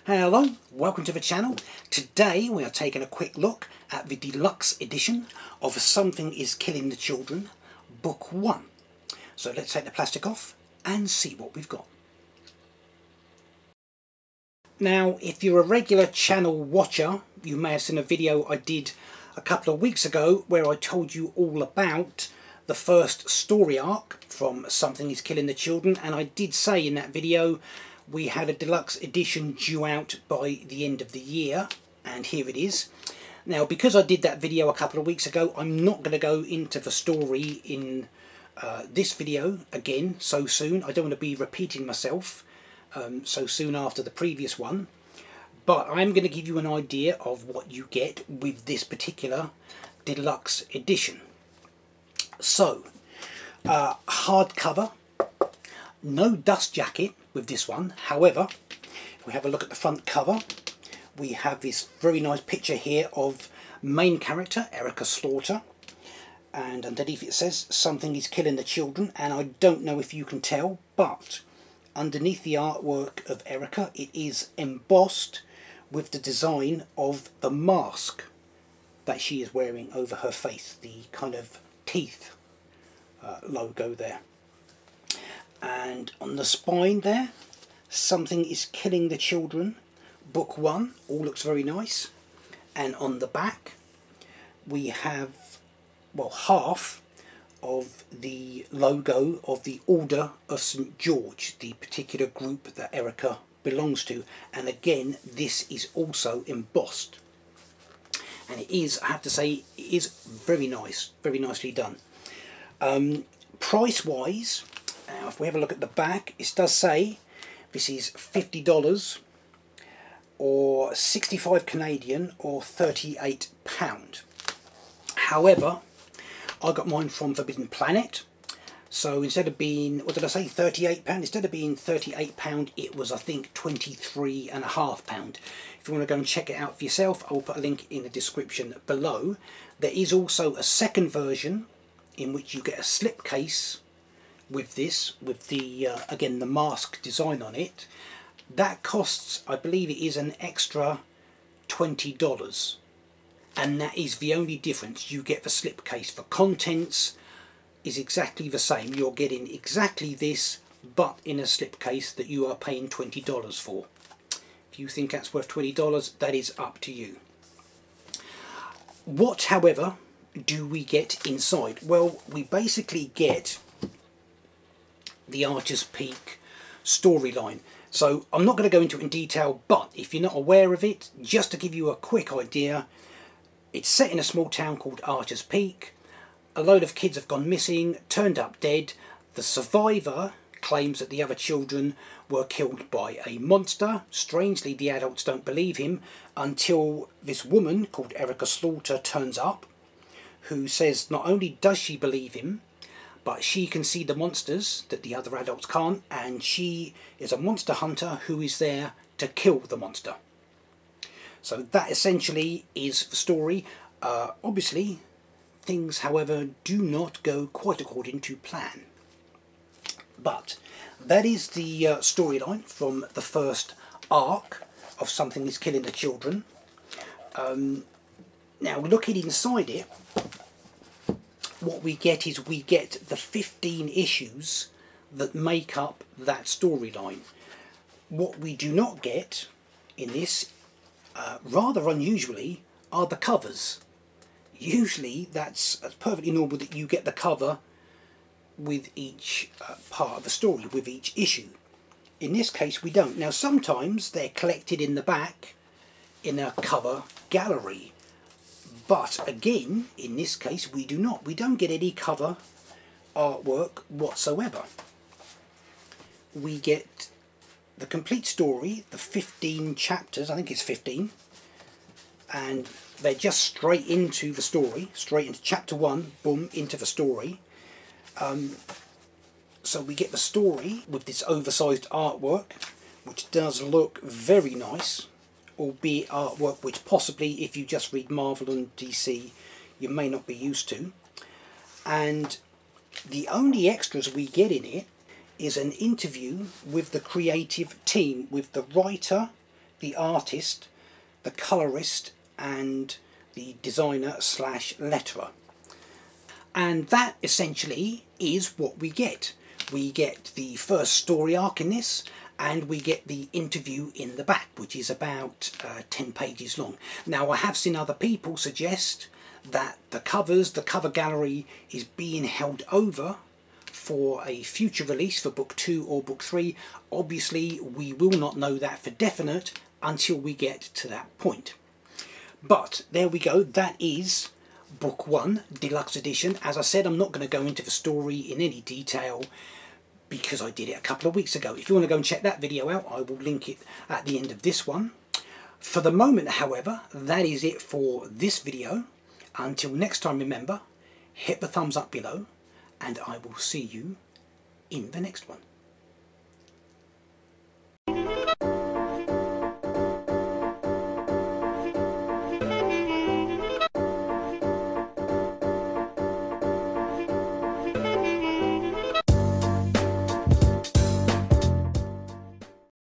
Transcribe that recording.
Hello, welcome to the channel. Today we are taking a quick look at the deluxe edition of Something is Killing the Children, Book 1. So let's take the plastic off and see what we've got. Now, if you're a regular channel watcher, you may have seen a video I did a couple of weeks ago where I told you all about the first story arc from Something is Killing the Children, and I did say in that video we had a deluxe edition due out by the end of the year, and here it is. Now, because I did that video a couple of weeks ago, I'm not going to go into the story in this video again so soon. I don't want to be repeating myself so soon after the previous one, but I'm going to give you an idea of what you get with this particular deluxe edition. So, hardcover, no dust jacket with this one. However, if we have a look at the front cover, we have this very nice picture here of main character Erica Slaughter, and underneath it says Something is Killing the Children, and I don't know if you can tell, but underneath the artwork of Erica it is embossed with the design of the mask that she is wearing over her face, the kind of teeth logo there. And on the spine there, Something is Killing the Children, Book 1, all looks very nice. And on the back we have, well, half of the logo of the Order of St. George, the particular group that Erica belongs to. And again, this is also embossed. And it is, I have to say, it is very nice, very nicely done. Price wise, if we have a look at the back, it does say this is $50 or 65 Canadian or £38. However, I got mine from Forbidden Planet, so instead of being, what did I say, £38, instead of being £38, it was, I think, £23.50. If you want to go and check it out for yourself, I will put a link in the description below. There is also a second version in which you get a slipcase with this, with the again the mask design on it. That costs, I believe it is an extra $20, and that is the only difference. You get the slipcase. The contents is exactly the same. You're getting exactly this, but in a slipcase that you are paying $20 for. If you think that's worth $20, that is up to you. What, however, do we get inside? Well, we basically get the Archer's Peak storyline. So I'm not going to go into it in detail, but if you're not aware of it, just to give you a quick idea, it's set in a small town called Archer's Peak. A load of kids have gone missing, turned up dead. The survivor claims that the other children were killed by a monster. Strangely, the adults don't believe him until this woman called Erica Slaughter turns up, who says not only does she believe him, but she can see the monsters that the other adults can't, and she is a monster hunter who is there to kill the monster. So that essentially is the story. Obviously, things, however, do not go quite according to plan. But that is the storyline from the first arc of Something is Killing the Children. Now, looking inside it, what we get is we get the 15 issues that make up that storyline. What we do not get in this, rather unusually, are the covers. Usually that's perfectly normal that you get the cover with each part of the story, with each issue. In this case we don't. Now sometimes they're collected in the back in a cover gallery, but again in this case we do not. We don't get any cover artwork whatsoever. We get the complete story, the 15 chapters, I think it's 15, and they're just straight into the story, straight into chapter 1, boom, into the story. So we get the story with this oversized artwork, which does look very nice, albeit artwork which possibly, if you just read Marvel and DC, you may not be used to. And the only extras we get in it is an interview with the creative team, with the writer, the artist, the colorist, and the designer slash letterer. And that essentially is what we get. We get the first story arc in this, and we get the interview in the back, which is about 10 pages long. Now, I have seen other people suggest that the cover gallery is being held over for a future release for book 2 or book 3. Obviously, we will not know that for definite until we get to that point. But there we go, that is book 1, Deluxe Edition. As I said, I'm not going to go into the story in any detail because I did it a couple of weeks ago. If you want to go and check that video out, I will link it at the end of this one. For the moment, however, that is it for this video. Until next time, remember, hit the thumbs up below, and I will see you in the next one.